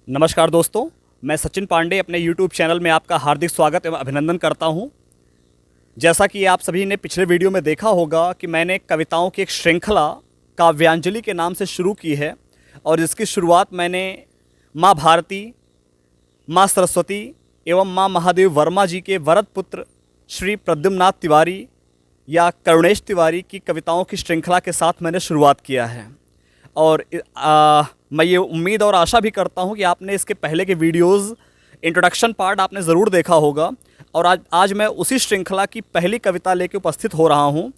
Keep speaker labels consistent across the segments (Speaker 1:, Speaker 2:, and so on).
Speaker 1: नमस्कार दोस्तों, मैं सचिन पांडे अपने YouTube चैनल में आपका हार्दिक स्वागत एवं अभिनंदन करता हूं। जैसा कि आप सभी ने पिछले वीडियो में देखा होगा कि मैंने कविताओं की एक श्रृंखला काव्यांजलि के नाम से शुरू की है और इसकी शुरुआत मैंने माँ भारती, माँ सरस्वती एवं माँ महादेव वर्मा जी के वरद पुत्र श्री प्रद्युम्नाथ तिवारी या करुणेश तिवारी की कविताओं की श्रृंखला के साथ मैंने शुरुआत किया है। और मैं ये उम्मीद और आशा भी करता हूँ कि आपने इसके पहले के वीडियोज़ इंट्रोडक्शन पार्ट आपने ज़रूर देखा होगा और आज मैं उसी श्रृंखला की पहली कविता लेके उपस्थित हो रहा हूँ।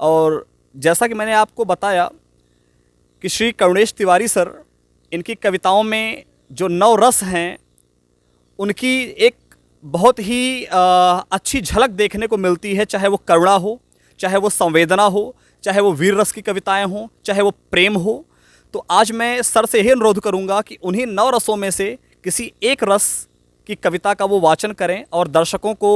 Speaker 1: और जैसा कि मैंने आपको बताया कि श्री करुणेश तिवारी सर, इनकी कविताओं में जो नौ रस हैं उनकी एक बहुत ही अच्छी झलक देखने को मिलती है, चाहे वो करुणा हो, चाहे वो संवेदना हो, चाहे वो वीर रस की कविताएं हों, चाहे वो प्रेम हो। तो आज मैं सर से यही अनुरोध करूंगा कि उन्हीं नौ रसों में से किसी एक रस की कविता का वो वाचन करें और दर्शकों को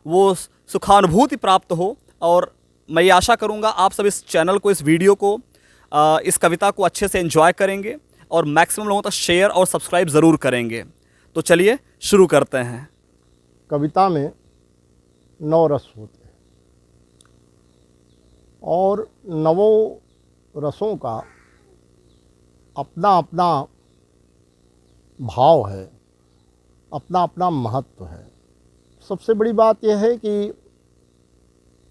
Speaker 1: वो सुखानुभूति प्राप्त हो। और मैं ये आशा करूंगा आप सब इस चैनल को, इस वीडियो को, इस कविता को अच्छे से एंजॉय करेंगे और मैक्सिमम लोगों तक शेयर और सब्सक्राइब ज़रूर करेंगे। तो चलिए शुरू करते हैं।
Speaker 2: कविता में 9 रस होते हैं और नवों रसों का अपना अपना भाव है, अपना अपना महत्व है। सबसे बड़ी बात यह है कि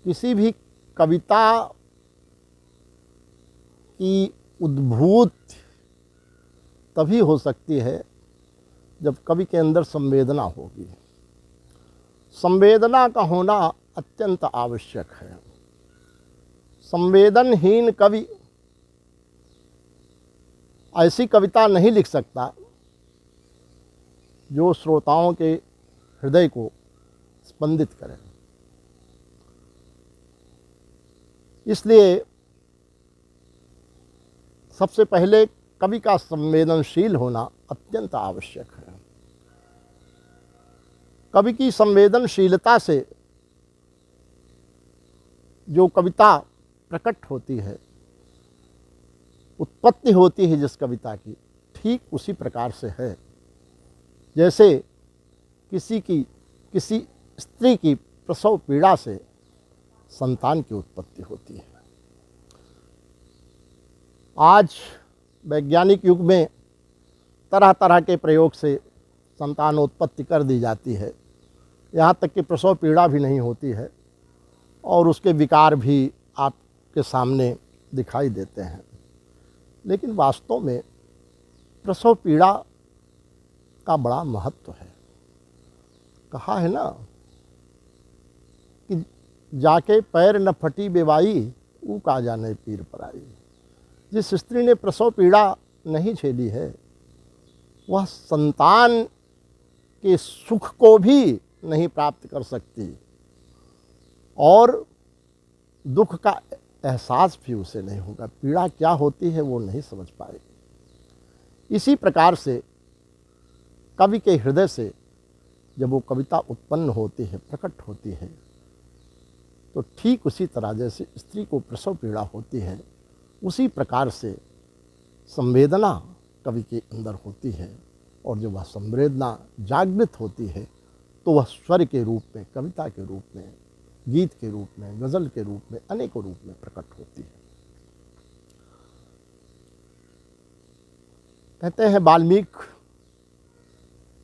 Speaker 2: किसी भी कविता की उद्भूत तभी हो सकती है जब कवि के अंदर संवेदना होगी। संवेदना का होना अत्यंत आवश्यक है। संवेदनहीन कवि ऐसी कविता नहीं लिख सकता जो श्रोताओं के हृदय को स्पंदित करे। इसलिए सबसे पहले कवि का संवेदनशील होना अत्यंत आवश्यक है। कवि की संवेदनशीलता से जो कविता प्रकट होती है, उत्पत्ति होती है जिस कविता की, ठीक उसी प्रकार से है जैसे किसी स्त्री की प्रसव पीड़ा से संतान की उत्पत्ति होती है। आज वैज्ञानिक युग में तरह तरह के प्रयोग से संतानोत्पत्ति कर दी जाती है, यहाँ तक कि प्रसव पीड़ा भी नहीं होती है और उसके विकार भी आपके सामने दिखाई देते हैं। लेकिन वास्तव में प्रसव पीड़ा का बड़ा महत्व है। कहा है ना कि जाके पैर न फटी बेवाई, ऊ का जाने पीर पराई। जिस स्त्री ने प्रसव पीड़ा नहीं झेली है वह संतान के सुख को भी नहीं प्राप्त कर सकती और दुख का एहसास भी उसे नहीं होगा। पीड़ा क्या होती है वो नहीं समझ पाएगी। इसी प्रकार से कवि के हृदय से जब वो कविता उत्पन्न होती है, प्रकट होती है, तो ठीक उसी तरह जैसे स्त्री को प्रसव पीड़ा होती है, उसी प्रकार से संवेदना कवि के अंदर होती है। और जब वह संवेदना जागृत होती है तो वह स्वर के रूप में, कविता के रूप में, गीत के रूप में, गज़ल के रूप में, अनेकों रूप में प्रकट होती है। कहते हैं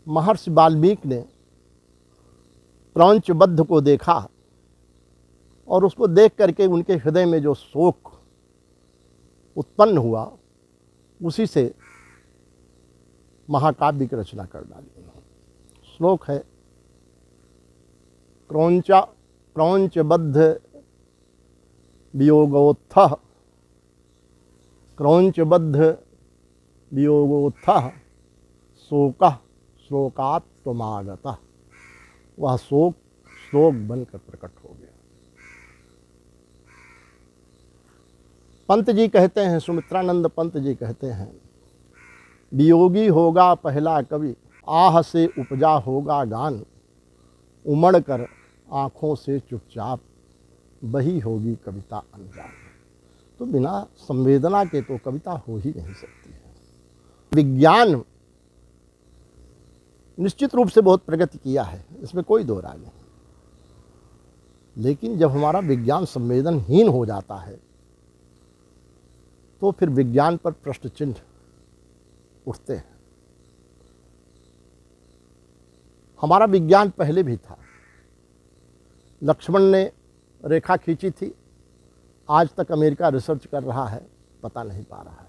Speaker 2: महर्षि वाल्मीकि ने क्रौंचबद्ध को देखा और उसको देख करके उनके हृदय में जो शोक उत्पन्न हुआ, उसी से महाकाव्य की रचना कर डाली। श्लोक है, क्रौंचबद्ध वियोगोत्थः, क्रौंचबद्ध वियोगोत्थः शोकः श्लोकात् त्वमागतः। वह शोक बनकर प्रकट हो गया। पंत जी कहते हैं, सुमित्रानंद पंत जी कहते हैं, वियोगी होगा पहला कवि, आह से उपजा होगा गान, उमड़ कर आँखों से चुपचाप वही होगी कविता अनजान। तो बिना संवेदना के तो कविता हो ही नहीं सकती है। विज्ञान निश्चित रूप से बहुत प्रगति किया है, इसमें कोई दो राय नहीं। लेकिन जब हमारा विज्ञान संवेदनहीन हो जाता है तो फिर विज्ञान पर प्रश्न चिन्ह उठते हैं। हमारा विज्ञान पहले भी था। लक्ष्मण ने रेखा खींची थी, आज तक अमेरिका रिसर्च कर रहा है, पता नहीं पा रहा है।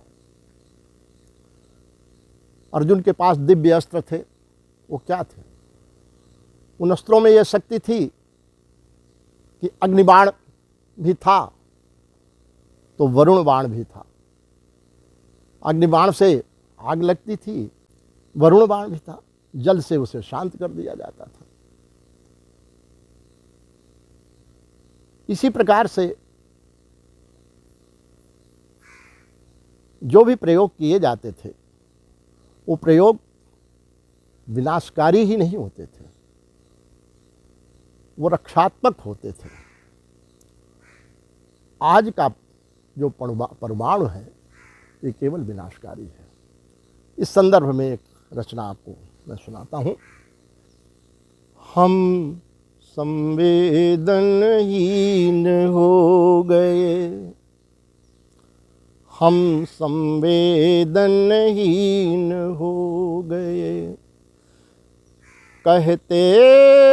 Speaker 2: अर्जुन के पास दिव्य अस्त्र थे, वो क्या थे? उन अस्त्रों में यह शक्ति थी कि अग्निबाण भी था तो वरुण बाण भी था। अग्निबाण से आग लगती थी, वरुण बाण भी था, जल से उसे शांत कर दिया जाता था। इसी प्रकार से जो भी प्रयोग किए जाते थे वो प्रयोग विनाशकारी ही नहीं होते थे, वो रक्षात्मक होते थे। आज का जो परमाणु है ये केवल विनाशकारी है। इस संदर्भ में एक रचना आपको मैं सुनाता हूँ। हम संवेदनहीन हो गए, हम संवेदनहीन हो गए, कहते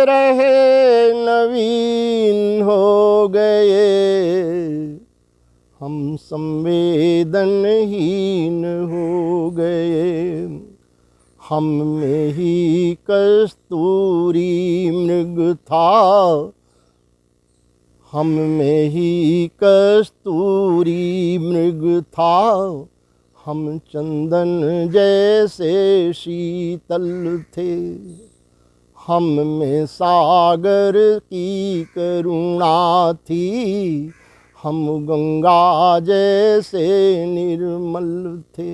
Speaker 2: रहे नवीन हो गए, हम संवेदनहीन हो गए, हम में ही कस्तूरी मृग था, हम में ही कस्तूरी मृग था, हम चंदन जैसे शीतल थे, हम में सागर की करुणा थी, हम गंगा जैसे निर्मल थे।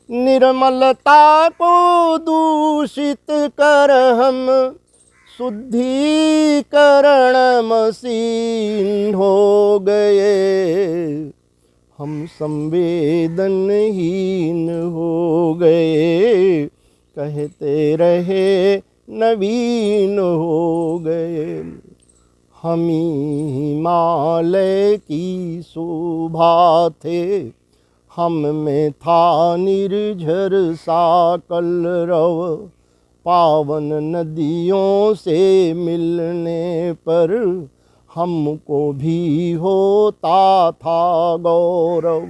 Speaker 2: निर्मलता को दूषित कर हम शुद्धिकरण मशीन हो गए, हम संवेदनहीन हो गए, कहते रहे नवीन हो गए, हम हिमालय की शोभा थे, हम में था निर्झर सा कलरव, पावन नदियों से मिलने पर हमको भी होता था गौरव।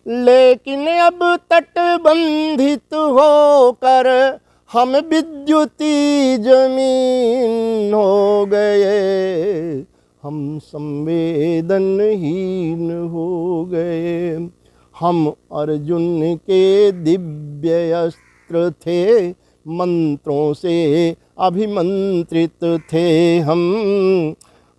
Speaker 2: लेकिन अब तटबंधित होकर हम विद्युती जमीन हो गए, हम संवेदनहीन हो गए, हम अर्जुन के दिव्य अस्त्र थे, मंत्रों से अभिमंत्रित थे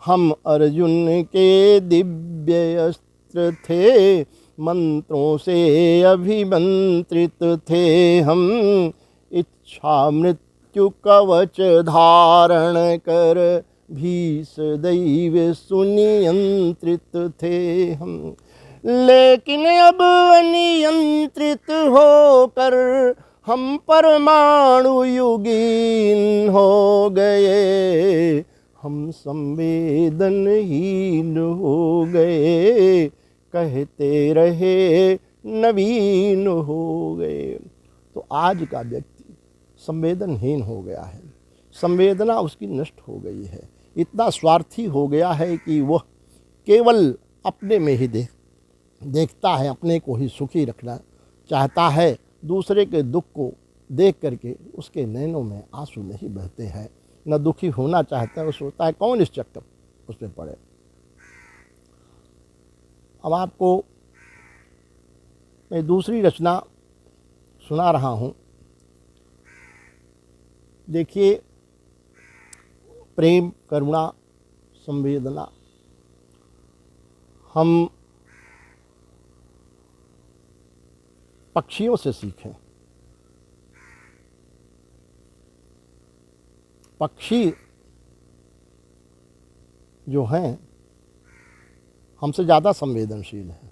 Speaker 2: हम अर्जुन के दिव्य अस्त्र थे, मंत्रों से अभिमंत्रित थे हम, इच्छा मृत्यु कवच धारण कर भी सदैव सुनियंत्रित थे हम। लेकिन अब अनियंत्रित होकर हम परमाणु युगीन हो गए, हम संवेदनहीन हो गए, कहते रहे नवीन हो गए। तो आज का व्यक्ति संवेदनहीन हो गया है, संवेदना उसकी नष्ट हो गई है, इतना स्वार्थी हो गया है कि वह केवल अपने में ही देखता है, अपने को ही सुखी रखना चाहता है, दूसरे के दुख को देख करके उसके नैनों में आंसू नहीं बहते हैं, न दुखी होना चाहता है, वो सोचता है कौन इस चक्कर उसमें पड़े। अब आपको मैं दूसरी रचना सुना रहा हूँ। देखिए, प्रेम, करुणा, संवेदना हम पक्षियों से सीखें। पक्षी जो हैं हमसे ज़्यादा संवेदनशील हैं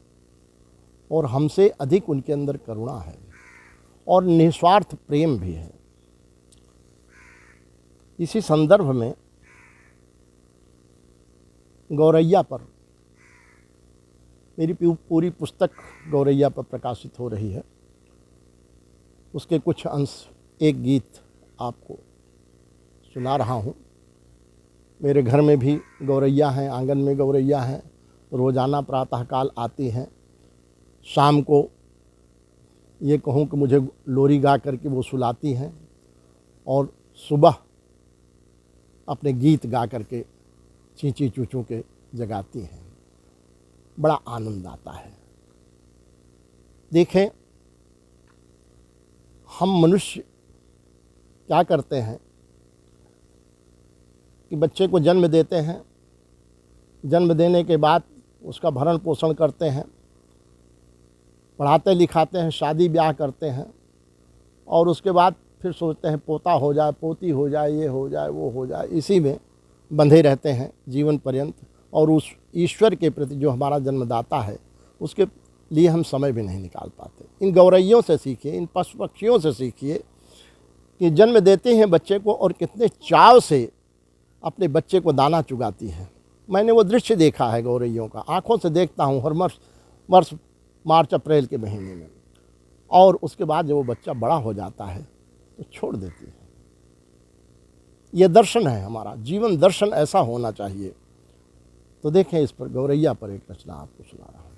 Speaker 2: और हमसे अधिक उनके अंदर करुणा है। और निस्वार्थ प्रेम भी है। इसी संदर्भ में गौरैया पर मेरी पूरी पुस्तक गौरैया पर प्रकाशित हो रही है। उसके कुछ अंश, एक गीत आपको सुना रहा हूँ। मेरे घर में भी गौरैया हैं, आंगन में गौरैया हैं, रोज़ाना प्रातःकाल आती हैं। शाम को ये कहूँ कि मुझे लोरी गा करके वो सुलाती हैं और सुबह अपने गीत गा करके चींची चूचू के जगाती हैं। बड़ा आनंद आता है। देखें, हम मनुष्य क्या करते हैं कि बच्चे को जन्म देते हैं, जन्म देने के बाद उसका भरण पोषण करते हैं, पढ़ाते लिखाते हैं, शादी ब्याह करते हैं और उसके बाद फिर सोचते हैं पोता हो जाए, पोती हो जाए, ये हो जाए, वो हो जाए। इसी में बंधे रहते हैं जीवन पर्यंत और उस ईश्वर के प्रति जो हमारा जन्मदाता है उसके लिए हम समय भी नहीं निकाल पाते। इन गौरैयों से सीखिए, इन पशु पक्षियों से सीखिए कि जन्म देते हैं बच्चे को और कितने चाव से अपने बच्चे को दाना चुगाती हैं। मैंने वो दृश्य देखा है गौरैयों का, आँखों से देखता हूँ हर वर्ष मार्च अप्रैल के महीने में। और उसके बाद जब वो बच्चा बड़ा हो जाता है तो छोड़ देती है। ये दर्शन है हमारा, जीवन दर्शन ऐसा होना चाहिए। तो देखें, इस पर गौरैया पर एक रचना आपको सुना रहा हूँ।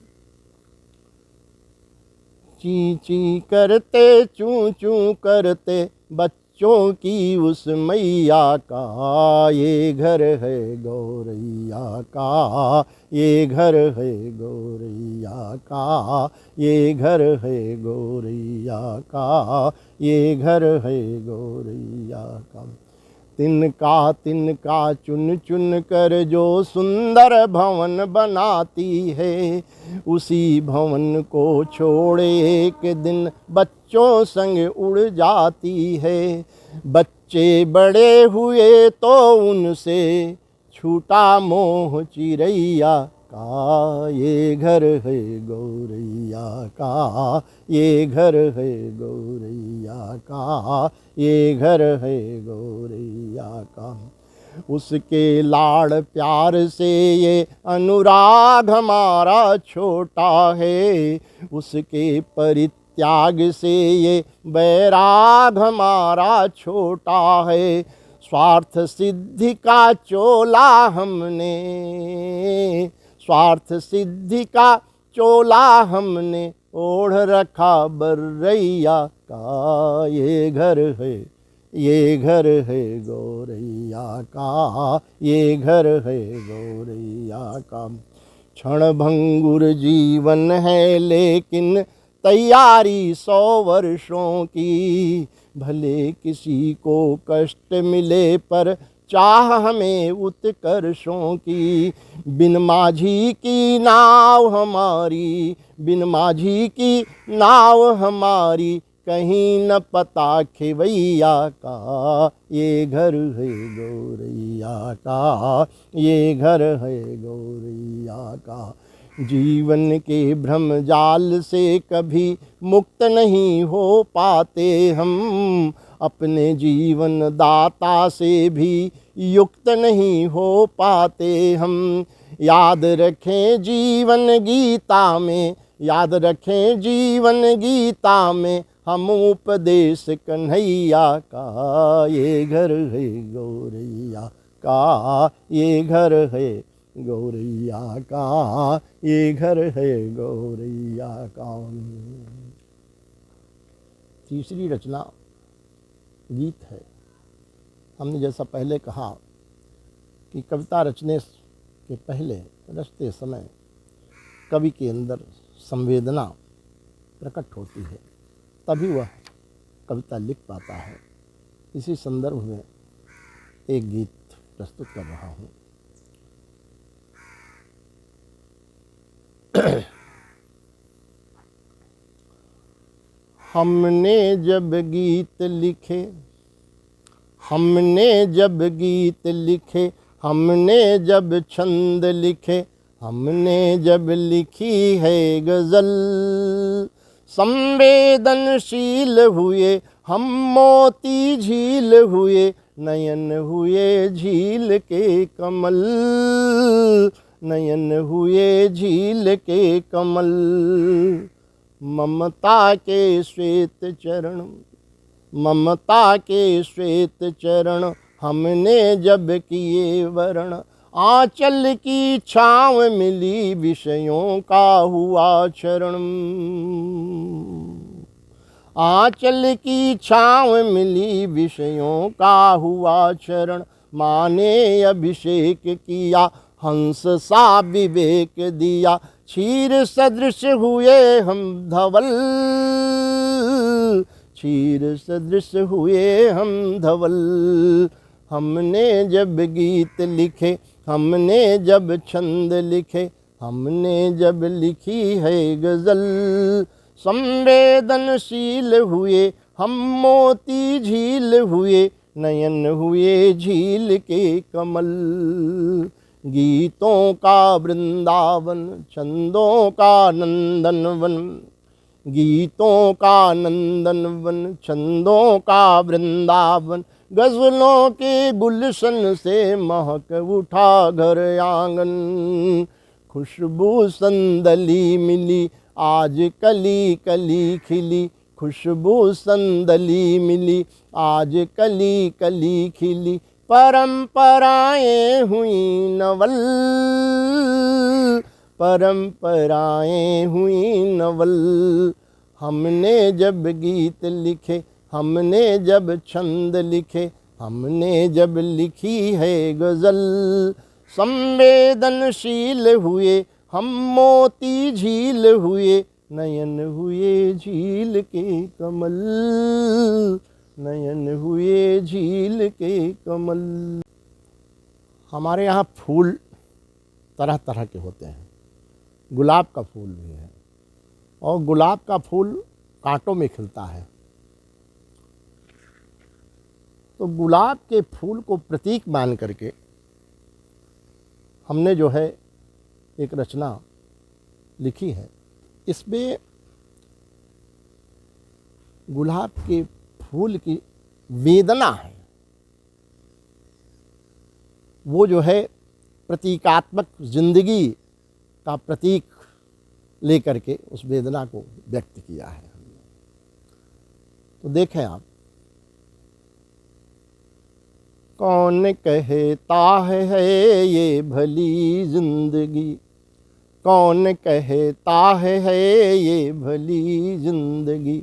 Speaker 2: ची ची करते चूं चूं करते बच्चों की उस मैया का, ये घर है गौरैया का, ये घर है गौरैया का, ये घर है गौरैया का, ये घर है गौरैया का। तिनका तिनका चुन चुन कर जो सुंदर भवन बनाती है, उसी भवन को छोड़े एक दिन बच्चों संग उड़ जाती है। बच्चे बड़े हुए तो उनसे छूटा मोह चिरैया का, ये घर है गौरैया का, ये घर है गौरैया का, ये घर है गौरैया का। उसके लाड़ प्यार से ये अनुराग हमारा छोटा है, उसके परित्याग से ये बैराग हमारा छोटा है। स्वार्थ सिद्धि का चोला हमने, स्वार्थ सिद्धि का चोला हमने ओढ़ रखा बर्रैया का, ये घर है, ये घर है गौरैया का, ये घर है गौरैया का। क्षण भंगुर जीवन है लेकिन तैयारी 100 वर्षों की, भले किसी को कष्ट मिले पर चाह हमें उत्कर्षों की। बिन माझी की नाव हमारी, बिन माझी की नाव हमारी, कहीं न पता खेवैया का, ये घर है गौरैया का, ये घर है गौरैया का। जीवन के भ्रम जाल से कभी मुक्त नहीं हो पाते हम, अपने जीवन दाता से भी युक्त नहीं हो पाते हम। याद रखें जीवन गीता में, याद रखें जीवन गीता में हम उपदेश कन्हैया का, ये घर है गौरैया का, ये घर है गौरैया का, ये घर है गौरैया का। तीसरी रचना गीत है। हमने जैसा पहले कहा कि कविता रचने के पहले, रचते समय कवि के अंदर संवेदना प्रकट होती है, तभी वह कविता लिख पाता है। इसी संदर्भ में एक गीत प्रस्तुत कर रहा हूँ। हमने जब गीत लिखे, हमने जब गीत लिखे, हमने जब छंद लिखे, हमने जब लिखी है गज़ल, संवेदनशील हुए हम मोती झील हुए, नयन हुए झील के कमल, नयन हुए झील के कमल। ममता के श्वेत चरण, ममता के श्वेत चरण, हमने जब किए वरण, आंचल की छाँव मिली विषयों का हुआ चरण। आंचल की छाँव मिली विषयों का हुआ चरण, माने अभिषेक किया हंस सा विवेक दिया, क्षीर सदृश हुए हम धवल, क्षीर सदृश हुए हम धवल। हमने जब गीत लिखे, हमने जब छंद लिखे, हमने जब लिखी है गज़ल, संवेदनशील हुए हम मोती झील हुए, नयन हुए झील के कमल। गीतों का वृंदावन, छंदों का नंदनवन, गीतों का नंदनवन, छंदों का वृंदावन, गज़लों के गुलशन से महक उठा घर आंगन। खुशबू संदली मिली आज कली कली खिली, खुशबू संदली मिली आज कली कली खिली, परंपराएं हुई नवल, परंपराएं हुई नवल। हमने जब गीत लिखे, हमने जब छंद लिखे, हमने जब लिखी है गज़ल, संवेदनशील हुए हम मोती झील हुए, नयन हुए झील के कमल, नयन हुए झील के कमल। हमारे यहाँ फूल तरह तरह के होते हैं। गुलाब का फूल भी है, और गुलाब का फूल कांटों में खिलता है। तो गुलाब के फूल को प्रतीक मान करके हमने जो है एक रचना लिखी है। इसमें गुलाब के फूल की वेदना है, वो जो है प्रतीकात्मक जिंदगी का प्रतीक लेकर के उस वेदना को व्यक्त किया है। तो देखें आप, कौन कहता है ये भली जिंदगी, कौन कहता है ये भली जिंदगी,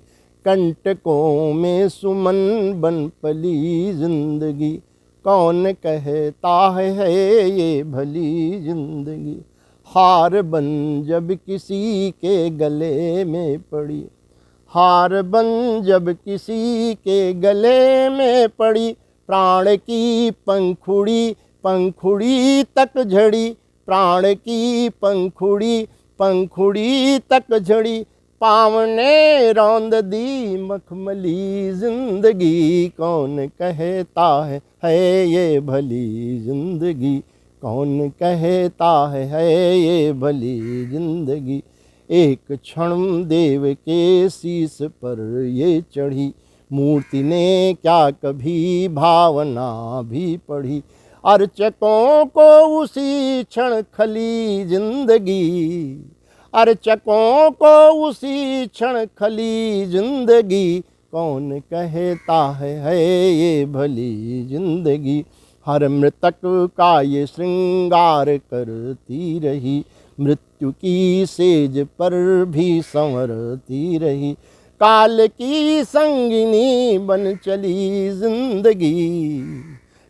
Speaker 2: कंटकों में सुमन बन पली जिंदगी, कौन कहता है ये भली जिंदगी। हार बन जब किसी के गले में पड़ी, हार बन जब किसी के गले में पड़ी, प्राण की पंखुड़ी पंखुड़ी तक झड़ी, प्राण की पंखुड़ी पंखुड़ी तक झड़ी, पाँव ने रौंद दी मखमली जिंदगी, कौन कहता है ये भली जिंदगी, कौन कहता है ये भली जिंदगी। एक क्षण देव के शीस पर ये चढ़ी, मूर्ति ने क्या कभी भावना भी पढ़ी, अर्चकों को उसी क्षण खली जिंदगी, अर्चकों को उसी क्षण खली जिंदगी, कौन कहता है ये भली जिंदगी। हर मृतक का ये श्रृंगार करती रही, मृत्यु की सेज पर भी संवरती रही, काल की संगिनी बन चली जिंदगी,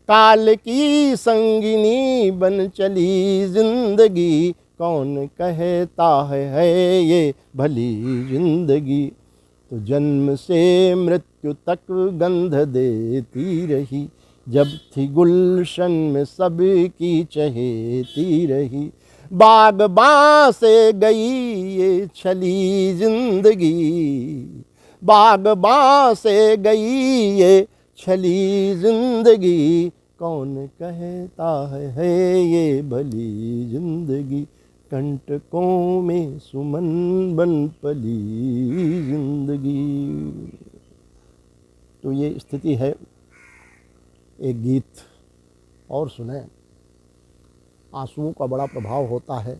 Speaker 2: काल की संगिनी बन चली जिंदगी, कौन कहता है ये भली जिंदगी। तो जन्म से मृत्यु तक गंध देती रही, जब थी गुलशन में सबकी चहेती रही, बागबां से गई ये छली जिंदगी, बागबां से गई ये छली जिंदगी, कौन कहता है ये भली जिंदगी, कंटकों में सुमन बन पली तो ये स्थिति है। एक गीत और सुने। आंसुओं का बड़ा प्रभाव होता है।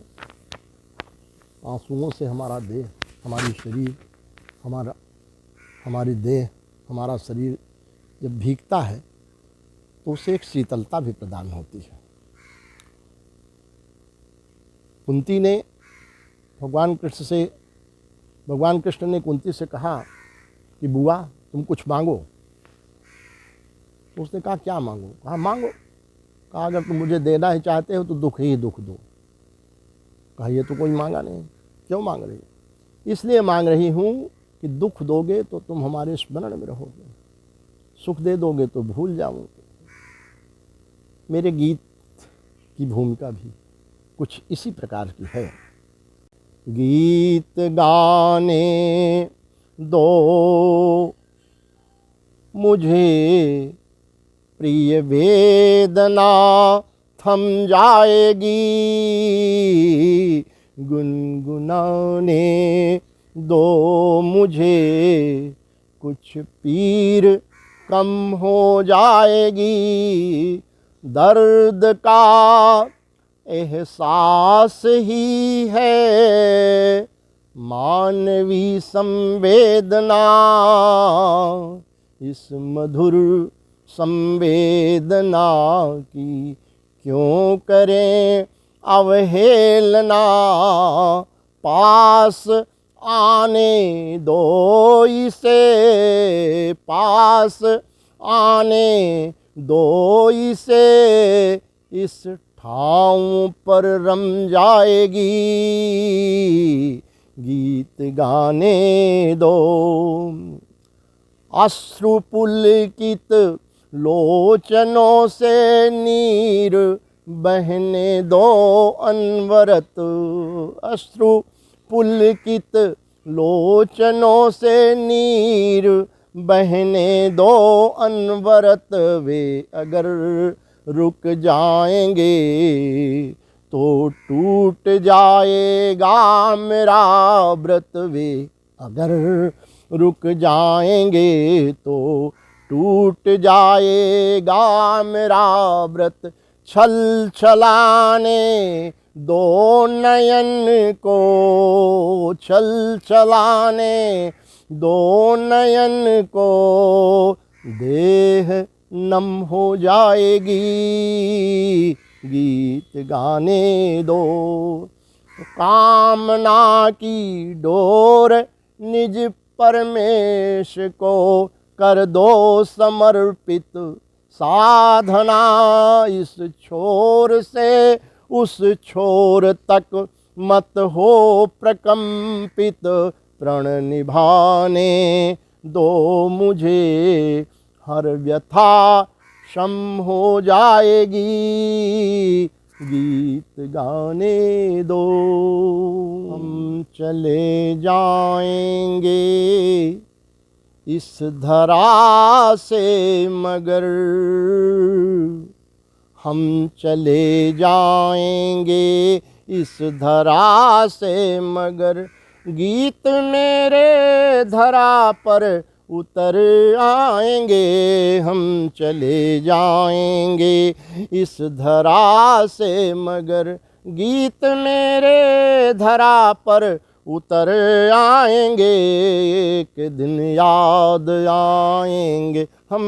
Speaker 2: आंसुओं से हमारा देह, हमारी शरीर, हमारी देह, हमारा शरीर जब भीगता है तो उसे एक शीतलता भी प्रदान होती है। कुंती ने भगवान कृष्ण ने कुंती से कहा कि बुआ तुम कुछ मांगो। तो उसने कहा क्या मांगो? कहा मांगो। कहा अगर तुम मुझे देना ही चाहते हो तो दुख ही दुख दो। कहा ये तो कोई मांगा नहीं, क्यों मांग रही? इसलिए मांग रही हूँ कि दुख दोगे तो तुम हमारे स्मरण में रहोगे, सुख दे दोगे तो भूल जाओगे। मेरे गीत की भूमिका भी कुछ इसी प्रकार की है। गीत गाने दो मुझे, प्रिय वेदना थम जाएगी। गुनगुनाने दो मुझे, कुछ पीर कम हो जाएगी। दर्द का एहसास ही है मानवी संवेदना। इस मधुर संवेदना की क्यों करें अवहेलना। पास आने दो इसे, पास आने दो इसे। इस ठाव पर रम जाएगी। गीत गाने दो। अश्रु पुलकित लोचनों से नीर बहने दो अनवरत। अश्रु पुलकित लोचनों से नीर बहने दो अनवरत। वे अगर रुक जाएंगे तो टूट जाएगा मेरा व्रत। वे अगर रुक जाएंगे तो टूट जाएगा मेरा व्रत। छल छलाने दो नयन को, छल छलाने दो नयन को। देह नम हो जाएगी। गीत गाने दो। कामना की डोर निज परमेश को कर दो समर्पित। साधना इस छोर से उस छोर तक मत हो प्रकंपित। प्रण निभाने दो मुझे, हर व्यथा शम हो जाएगी। गीत गाने दो। हम चले जाएंगे इस धरा से मगर, हम चले जाएंगे इस धरा से मगर। गीत मेरे धरा पर उतर आएंगे। हम चले जाएंगे इस धरा से मगर। गीत मेरे धरा पर उतर आएंगे। एक दिन याद आएंगे हम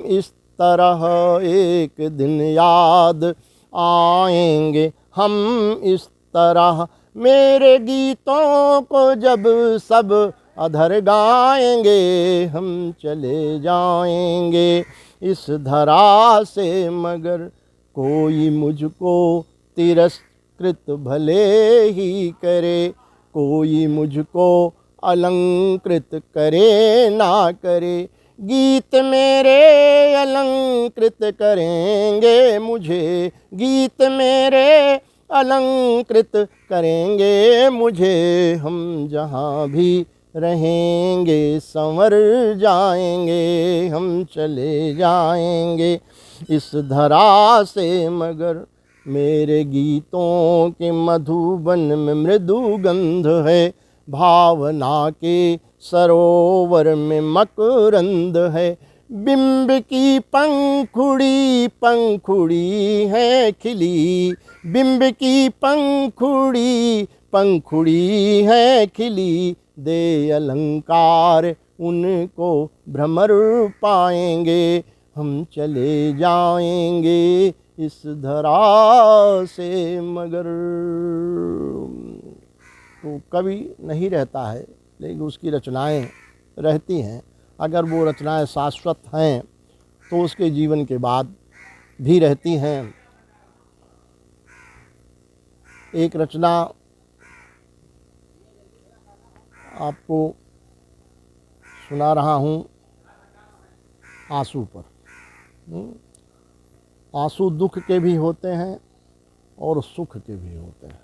Speaker 2: इस तरह, एक दिन याद आएंगे हम इस तरह। मेरे गीतों को जब सब अधर गाएंगे, हम चले जाएंगे इस धरा से मगर। कोई मुझको तिरस्कृत भले ही करे, कोई मुझको अलंकृत करे ना करे। गीत मेरे अलंकृत करेंगे मुझे, गीत मेरे अलंकृत करेंगे मुझे। हम जहाँ भी रहेंगे संवर जाएंगे, हम चले जाएंगे इस धरा से मगर। मेरे गीतों के मधुबन में मृदु गंध है, भावना के सरोवर में मकरंद है। बिंब की पंखुड़ी पंखुड़ी है खिली, बिंब की पंखुड़ी पंखुड़ी है खिली, दे अलंकार उनको भ्रमर पाएंगे, हम चले जाएंगे इस धरा से मगर। तो कवि नहीं रहता है, लेकिन उसकी रचनाएं रहती हैं। अगर वो रचनाएं शाश्वत हैं तो उसके जीवन के बाद भी रहती हैं। एक रचना आपको सुना रहा हूँ आंसू पर। आंसू दुख के भी होते हैं और सुख के भी होते हैं।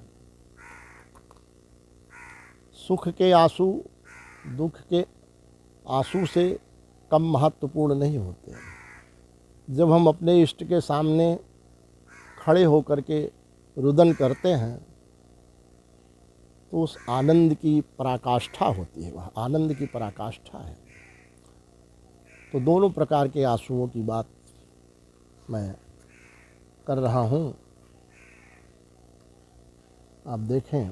Speaker 2: सुख के आंसू दुख के आंसू से कम महत्वपूर्ण नहीं होते हैं। जब हम अपने इष्ट के सामने खड़े होकर के रुदन करते हैं तो उस आनंद की पराकाष्ठा होती है, वह आनंद की पराकाष्ठा है। तो दोनों प्रकार के आंसुओं की बात मैं कर रहा हूँ। आप देखें,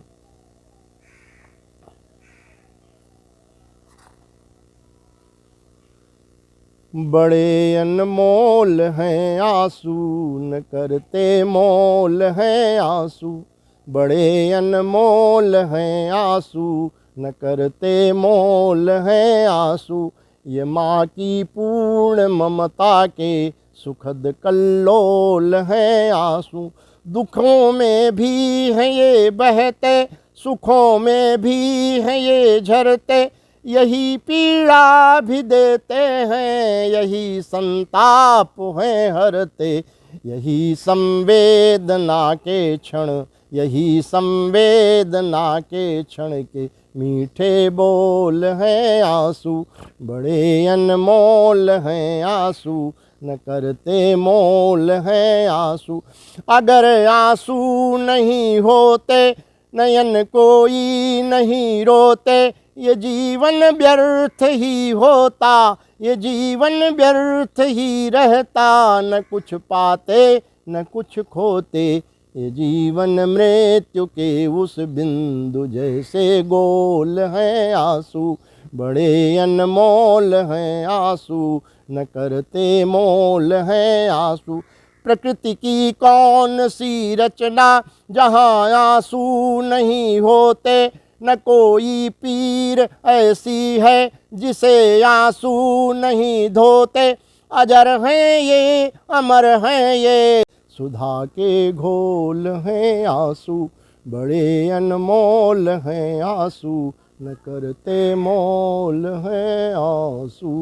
Speaker 2: बड़े अनमोल हैं आंसू न करते मोल हैं आंसू, बड़े अनमोल हैं आंसू न करते मोल हैं आंसू, ये माँ की पूर्ण ममता के सुखद कल्लोल हैं आंसू। दुखों में भी हैं ये बहते, सुखों में भी हैं ये झरते, यही पीड़ा भी देते हैं, यही संताप है हरते, यही संवेदना के क्षण, यही संवेदना के क्षण के मीठे बोल हैं आंसू, बड़े अनमोल हैं आंसू न करते मोल हैं आंसू। अगर आंसू नहीं होते नयन कोई नहीं रोते, ये जीवन व्यर्थ ही होता, ये जीवन व्यर्थ ही रहता, न कुछ पाते न कुछ खोते, ये जीवन मृत्यु के उस बिंदु जैसे गोल हैं आंसू, बड़े अनमोल हैं आंसू न करते मोल हैं आंसू। प्रकृति की कौन सी रचना जहाँ आंसू नहीं होते, न कोई पीर ऐसी है जिसे आंसू नहीं धोते, अजर हैं ये अमर हैं ये सुधा के घोल हैं आंसू, बड़े अनमोल हैं आंसू न करते मोल हैं आंसू।